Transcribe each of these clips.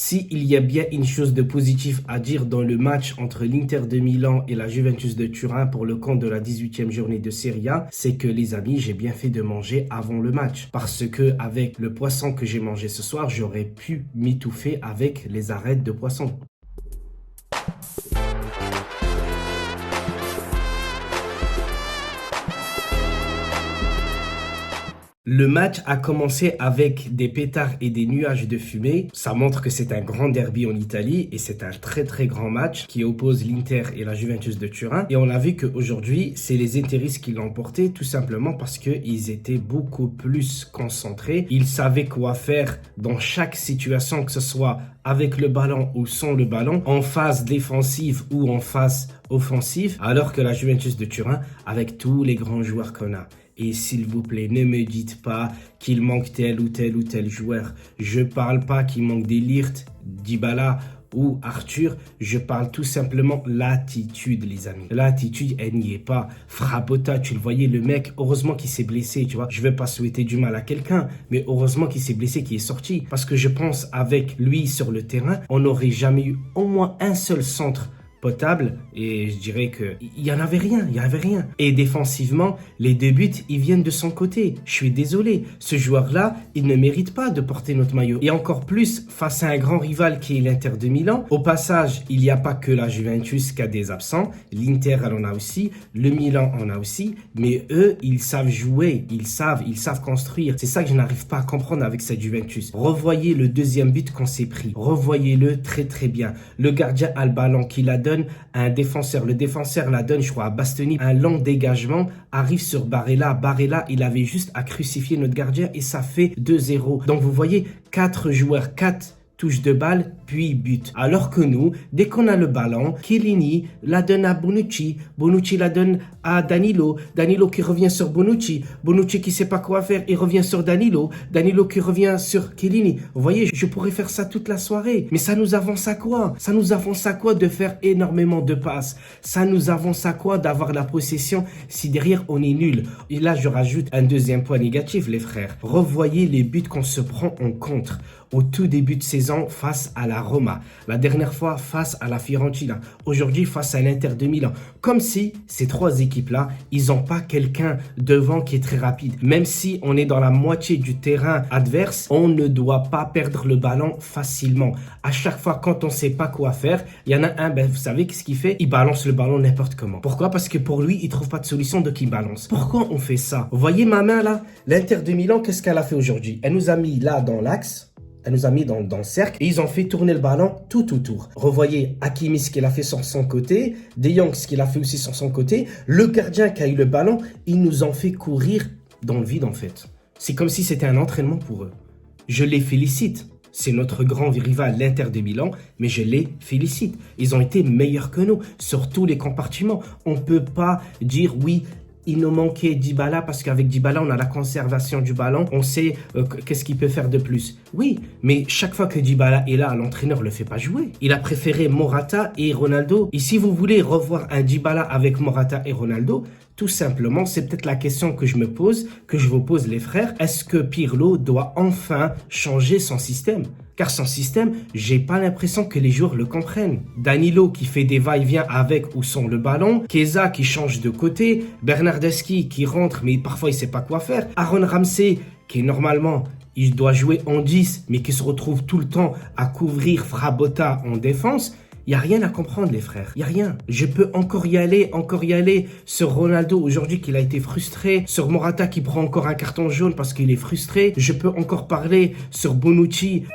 S'il y a bien une chose de positif à dire dans le match entre l'Inter de Milan et la Juventus de Turin pour le compte de la 18e journée de Serie A, c'est que les amis, j'ai bien fait de manger avant le match. Parce que avec le poisson que j'ai mangé ce soir, j'aurais pu m'étouffer avec les arêtes de poisson. Le match a commencé avec des pétards et des nuages de fumée. Ça montre que c'est un grand derby en Italie et c'est un très très grand match qui oppose l'Inter et la Juventus de Turin. Et on a vu qu'aujourd'hui, c'est les Interistes qui l'ont emporté tout simplement parce qu'ils étaient beaucoup plus concentrés. Ils savaient quoi faire dans chaque situation, que ce soit avec le ballon ou sans le ballon, en phase défensive ou en phase offensive, alors que la Juventus de Turin, avec tous les grands joueurs qu'on a. Et s'il vous plaît, ne me dites pas qu'il manque tel ou tel ou tel joueur. Je parle pas qu'il manque des Ligt, Dybala ou Arthur. Je parle tout simplement l'attitude, les amis. L'attitude, elle n'y est pas. Frabotta, tu le voyais, le mec, heureusement qu'il s'est blessé, tu vois. Je vais pas souhaiter du mal à quelqu'un, mais heureusement qu'il s'est blessé, qu'il est sorti. Parce que je pense, avec lui sur le terrain, on n'aurait jamais eu au moins un seul centre potable et je dirais que il y avait rien. Et défensivement, les deux buts, ils viennent de son côté. Je suis désolé, ce joueur-là, il ne mérite pas de porter notre maillot. Et encore plus face à un grand rival qui est l'Inter de Milan. Au passage, il n'y a pas que la Juventus qui a des absents. L'Inter, elle en a aussi. Le Milan en a aussi. Mais eux, ils savent jouer. Ils savent construire. C'est ça que je n'arrive pas à comprendre avec cette Juventus. Revoyez le deuxième but qu'on s'est pris. Revoyez-le très très bien. Le gardien a le ballon qui la donne à un défenseur. Le défenseur la donne, je crois, à Bastoni. Un long dégagement arrive sur Barella. Barella, il avait juste à crucifier notre gardien et ça fait 2-0. Donc vous voyez, 4 joueurs, 4 touches de balle, puis but. Alors que nous, dès qu'on a le ballon, Chiellini la donne à Bonucci, Bonucci la donne à Danilo, Danilo qui revient sur Bonucci, Bonucci qui sait pas quoi faire, il revient sur Danilo, Danilo qui revient sur Chiellini. Vous voyez, je pourrais faire ça toute la soirée. Mais ça nous avance à quoi? Ça nous avance à quoi de faire énormément de passes? Ça nous avance à quoi d'avoir la possession si derrière on est nul? Et là, je rajoute un deuxième point négatif, les frères. Revoyez les buts qu'on se prend en contre. Au tout début de saison, face à la Roma. La dernière fois, face à la Fiorentina. Aujourd'hui, face à l'Inter de Milan. Comme si ces trois équipes-là, ils n'ont pas quelqu'un devant qui est très rapide. Même si on est dans la moitié du terrain adverse, on ne doit pas perdre le ballon facilement. À chaque fois, quand on ne sait pas quoi faire, il y en a un, vous savez qu'est-ce qu'il fait? Il balance le ballon n'importe comment. Pourquoi? Parce que pour lui, il ne trouve pas de solution, donc il balance. Pourquoi on fait ça? Vous voyez ma main là? L'Inter de Milan, qu'est-ce qu'elle a fait aujourd'hui? Elle nous a mis là dans l'axe. Elle nous a mis dans le cercle et ils ont fait tourner le ballon tout autour. Revoyez Hakimi ce qu'il a fait sur son côté, De Jong ce qu'il a fait aussi sur son côté. Le gardien qui a eu le ballon, ils nous ont fait courir dans le vide en fait. C'est comme si c'était un entraînement pour eux. Je les félicite. C'est notre grand rival, l'Inter de Milan, mais je les félicite. Ils ont été meilleurs que nous sur tous les compartiments. On ne peut pas dire oui, il nous manquait Dybala parce qu'avec Dybala, on a la conservation du ballon. On sait qu'est-ce qu'il peut faire de plus. Oui, mais chaque fois que Dybala est là, l'entraîneur ne le fait pas jouer. Il a préféré Morata et Ronaldo. Et si vous voulez revoir un Dybala avec Morata et Ronaldo, tout simplement, c'est peut-être la question que je me pose, que je vous pose les frères. Est-ce que Pirlo doit enfin changer son système? Car son système, j'ai pas l'impression que les joueurs le comprennent. Danilo qui fait des va-et-vient avec ou sans le ballon, Chiesa qui change de côté, Bernardeschi qui rentre mais parfois il sait pas quoi faire, Aaron Ramsey qui normalement il doit jouer en 10 mais qui se retrouve tout le temps à couvrir Frabotta en défense. Il n'y a rien à comprendre, les frères. Il n'y a rien. Je peux encore y aller sur Ronaldo aujourd'hui qu'il a été frustré, sur Morata qui prend encore un carton jaune parce qu'il est frustré. Je peux encore parler sur Bonucci.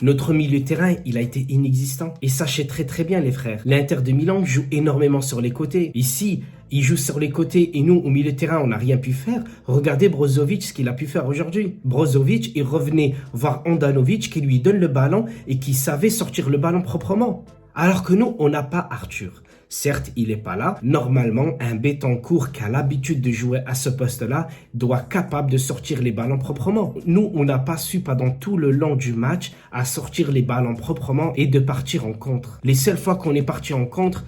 Notre milieu de terrain, il a été inexistant. Et sachez très très bien, les frères, l'Inter de Milan joue énormément sur les côtés. Ici, il joue sur les côtés et nous, au milieu de terrain, on n'a rien pu faire. Regardez Brozovic, ce qu'il a pu faire aujourd'hui. Brozovic, il revenait voir Handanovic qui lui donne le ballon et qui savait sortir le ballon proprement. Alors que nous, on n'a pas Arthur. Certes, il n'est pas là. Normalement, un Betancourt qui a l'habitude de jouer à ce poste-là doit être capable de sortir les ballons proprement. Nous, on n'a pas su pendant tout le long du match à sortir les ballons proprement et de partir en contre. Les seules fois qu'on est parti en contre,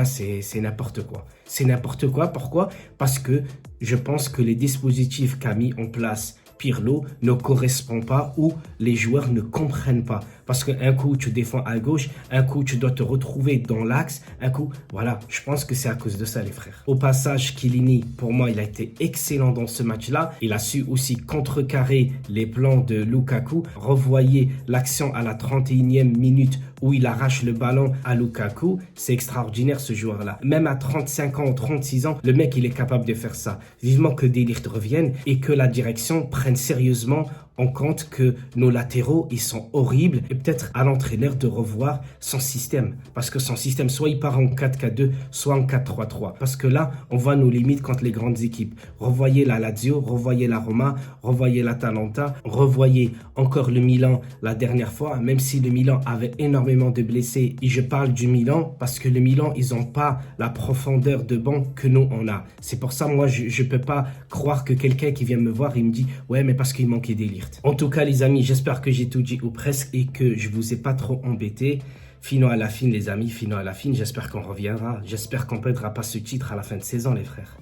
c'est n'importe quoi. C'est n'importe quoi. Pourquoi? Parce que je pense que les dispositifs qu'a mis en place Pirlo ne correspond pas ou les joueurs ne comprennent pas. Parce qu'un coup, tu défends à gauche, un coup, tu dois te retrouver dans l'axe, un coup, voilà. Je pense que c'est à cause de ça, les frères. Au passage, Chiellini, pour moi, il a été excellent dans ce match-là. Il a su aussi contrecarrer les plans de Lukaku. Revoyez l'action à la 31e minute où il arrache le ballon à Lukaku. C'est extraordinaire, ce joueur-là. Même à 35 ans, 36 ans, le mec, il est capable de faire ça. Vivement que De Ligt revienne et que la direction prenne sérieusement en compte que nos latéraux, ils sont horribles et peut-être à l'entraîneur de revoir son système. Parce que son système, soit il part en 4-4-2, soit en 4-3-3. Parce que là, on voit nos limites contre les grandes équipes. Revoyez la Lazio, revoyez la Roma, revoyez l'Atalanta, revoyez encore le Milan la dernière fois, même si le Milan avait énormément de blessés. Et je parle du Milan parce que le Milan, ils n'ont pas la profondeur de banc que nous, on a. C'est pour ça, moi, je ne peux pas croire que quelqu'un qui vient me voir et me dit « Ouais, mais parce qu'il manquait des Ligt ». En tout cas, les amis, j'espère que j'ai tout dit ou presque et que je vous ai pas trop embêté. Fino à la fin, les amis, fino à la fin. J'espère qu'on reviendra. J'espère qu'on perdra pas ce titre à la fin de saison, les frères.